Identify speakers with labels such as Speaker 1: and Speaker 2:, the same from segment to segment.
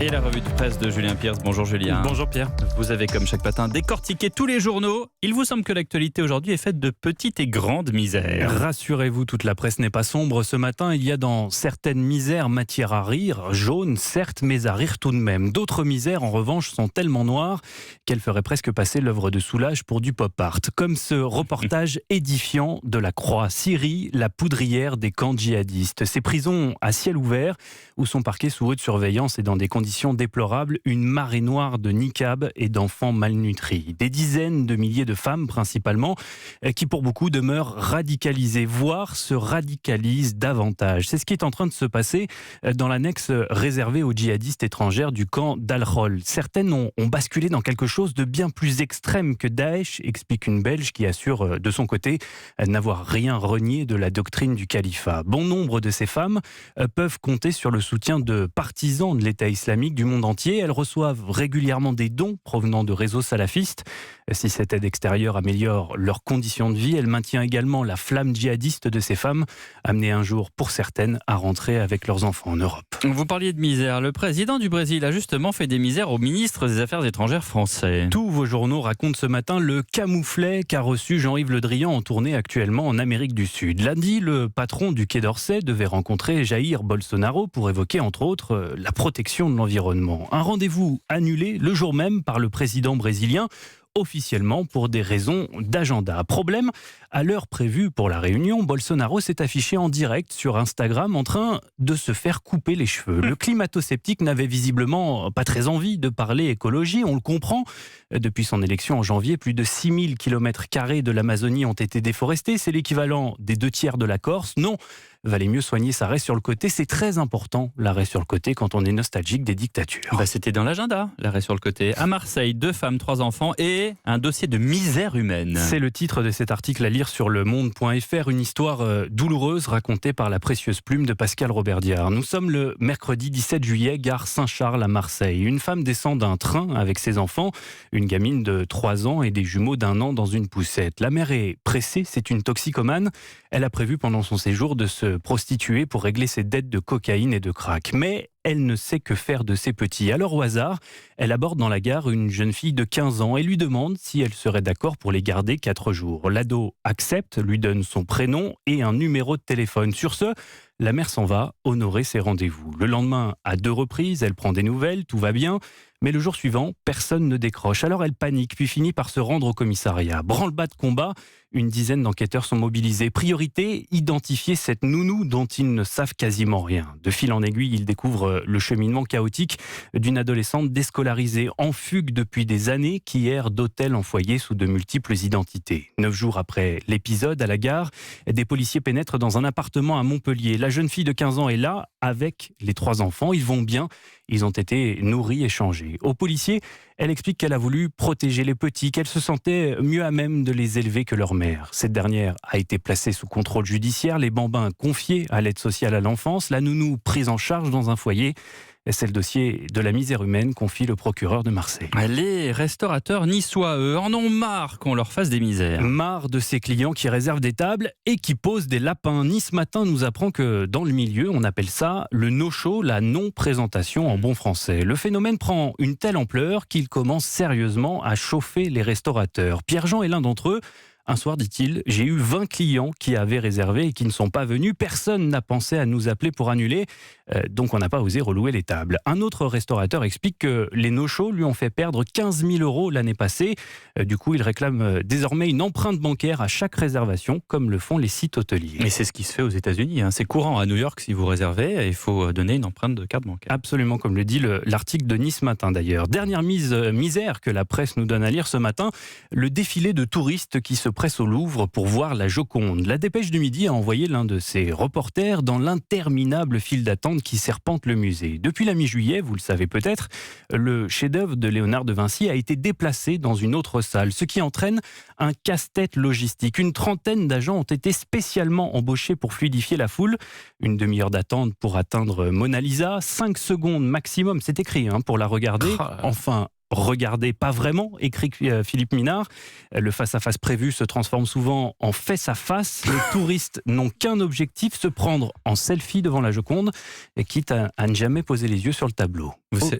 Speaker 1: Et la revue de presse de Julien Pierce. Bonjour Julien.
Speaker 2: Bonjour Pierre.
Speaker 1: Vous avez comme chaque matin décortiqué tous les journaux. Il vous semble que l'actualité aujourd'hui est faite de petites et grandes misères.
Speaker 2: Rassurez-vous, toute la presse n'est pas sombre. Ce matin, il y a dans certaines misères matière à rire, jaune certes, mais à rire tout de même. D'autres misères, en revanche, sont tellement noires qu'elles feraient presque passer l'œuvre de Soulage pour du pop art. Comme ce reportage édifiant de la Croix. Syrie, la poudrière des camps djihadistes. Ces prisons à ciel ouvert où sont parqués sous haute surveillance et dans des conditions déplorables une marée noire de niqab et d'enfants malnutris. Des dizaines de milliers de femmes principalement qui pour beaucoup demeurent radicalisées, voire se radicalisent davantage. C'est ce qui est en train de se passer dans l'annexe réservée aux djihadistes étrangères du camp d'Al-Hol. Certaines ont basculé dans quelque chose de bien plus extrême que Daesh, explique une Belge qui assure de son côté n'avoir rien renié de la doctrine du califat. Bon nombre de ces femmes peuvent compter sur le soutien de partisans de l'État islamique du monde entier. Elles reçoivent régulièrement des dons provenant de réseaux salafistes. Si cette aide extérieure améliore leurs conditions de vie, elle maintient également la flamme djihadiste de ces femmes, amenées un jour pour certaines à rentrer avec leurs enfants en Europe.
Speaker 1: Vous parliez de misère. Le président du Brésil a justement fait des misères au ministre des Affaires étrangères français.
Speaker 2: Tous vos journaux racontent ce matin le camouflet qu'a reçu Jean-Yves Le Drian en tournée actuellement en Amérique du Sud. Lundi, le patron du Quai d'Orsay devait rencontrer Jair Bolsonaro pour évoquer entre autres la protection de l'environnement. Un rendez-vous annulé le jour même par le président brésilien, officiellement pour des raisons d'agenda. Problème, à l'heure prévue pour la réunion, Bolsonaro s'est affiché en direct sur Instagram en train de se faire couper les cheveux. Le climato-sceptique n'avait visiblement pas très envie de parler écologie, on le comprend. Depuis son élection en janvier, plus de 6000 km² de l'Amazonie ont été déforestés. C'est l'équivalent des 2/3 de la Corse. Non, valait mieux soigner sa raie sur le côté. C'est très important, l'arrêt sur le côté, quand on est nostalgique des dictatures.
Speaker 1: C'était dans l'agenda, l'arrêt sur le côté. À Marseille, 2 femmes, 3 enfants et un dossier de misère humaine.
Speaker 2: C'est le titre de cet article à lire sur lemonde.fr, une histoire douloureuse racontée par la précieuse plume de Pascal Roberdiard. Nous sommes le mercredi 17 juillet, gare Saint-Charles à Marseille. Une femme descend d'un train avec ses enfants, une gamine de 3 ans et des jumeaux d'1 an dans une poussette. La mère est pressée, c'est une toxicomane. Elle a prévu pendant son séjour de se prostituer pour régler ses dettes de cocaïne et de crack. Mais elle ne sait que faire de ses petits. Alors au hasard, elle aborde dans la gare une jeune fille de 15 ans et lui demande si elle serait d'accord pour les garder 4 jours. L'ado accepte, lui donne son prénom et un numéro de téléphone. Sur ce, la mère s'en va honorer ses rendez-vous. Le lendemain, à 2 reprises, elle prend des nouvelles, tout va bien. Mais le jour suivant, personne ne décroche. Alors elle panique, puis finit par se rendre au commissariat. Branle-bas de combat, une dizaine d'enquêteurs sont mobilisés. Priorité, identifier cette nounou dont ils ne savent quasiment rien. De fil en aiguille, ils découvrent le cheminement chaotique d'une adolescente déscolarisée en fugue depuis des années qui erre d'hôtel en foyer sous de multiples identités. 9 jours après l'épisode, à la gare, des policiers pénètrent dans un appartement à Montpellier. La jeune fille de 15 ans est là avec les 3 enfants. Ils vont bien, ils ont été nourris et changés. Aux policiers, elle explique qu'elle a voulu protéger les petits, qu'elle se sentait mieux à même de les élever que leur mère. Cette dernière a été placée sous contrôle judiciaire, les bambins confiés à l'aide sociale à l'enfance, la nounou prise en charge dans un foyer. C'est le dossier de la misère humaine, confie le procureur de Marseille.
Speaker 1: Les restaurateurs niçois, eux, en ont marre qu'on leur fasse des misères.
Speaker 2: Marre de ces clients qui réservent des tables et qui posent des lapins. Nice Matin nous apprend que dans le milieu, on appelle ça le no-show, la non-présentation en bon français. Le phénomène prend une telle ampleur qu'il commence sérieusement à chauffer les restaurateurs. Pierre-Jean est l'un d'entre eux. Un soir, dit-il, j'ai eu 20 clients qui avaient réservé et qui ne sont pas venus. Personne n'a pensé à nous appeler pour annuler, donc on n'a pas osé relouer les tables. Un autre restaurateur explique que les no-shows lui ont fait perdre 15 000 € l'année passée. Du coup, il réclame désormais une empreinte bancaire à chaque réservation, comme le font les sites hôteliers.
Speaker 1: Et c'est ce qui se fait aux États-Unis. C'est courant à New York, si vous réservez, il faut donner une empreinte de carte bancaire.
Speaker 2: Absolument, comme le dit l'article de Nice Matin d'ailleurs. Dernière misère que la presse nous donne à lire ce matin, le défilé de touristes qui se presse au Louvre pour voir la Joconde. La Dépêche du Midi a envoyé l'un de ses reporters dans l'interminable file d'attente qui serpente le musée. Depuis la mi-juillet, vous le savez peut-être, le chef-d'œuvre de Léonard de Vinci a été déplacé dans une autre salle, ce qui entraîne un casse-tête logistique. Une trentaine d'agents ont été spécialement embauchés pour fluidifier la foule. Une demi-heure d'attente pour atteindre Mona Lisa, 5 secondes maximum, c'est écrit, pour la regarder. Enfin, regardez pas vraiment, écrit Philippe Minard. Le face-à-face prévu se transforme souvent en face-à-face. Les touristes n'ont qu'un objectif, se prendre en selfie devant la Joconde, et quitte à ne jamais poser les yeux sur le tableau.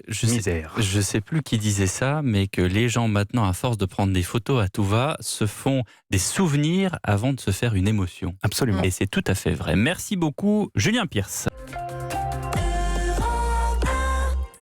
Speaker 1: Je sais plus qui disait ça, mais que les gens maintenant, à force de prendre des photos à tout va, se font des souvenirs avant de se faire une émotion.
Speaker 2: Absolument.
Speaker 1: Et c'est tout à fait vrai. Merci beaucoup, Julien Pierce.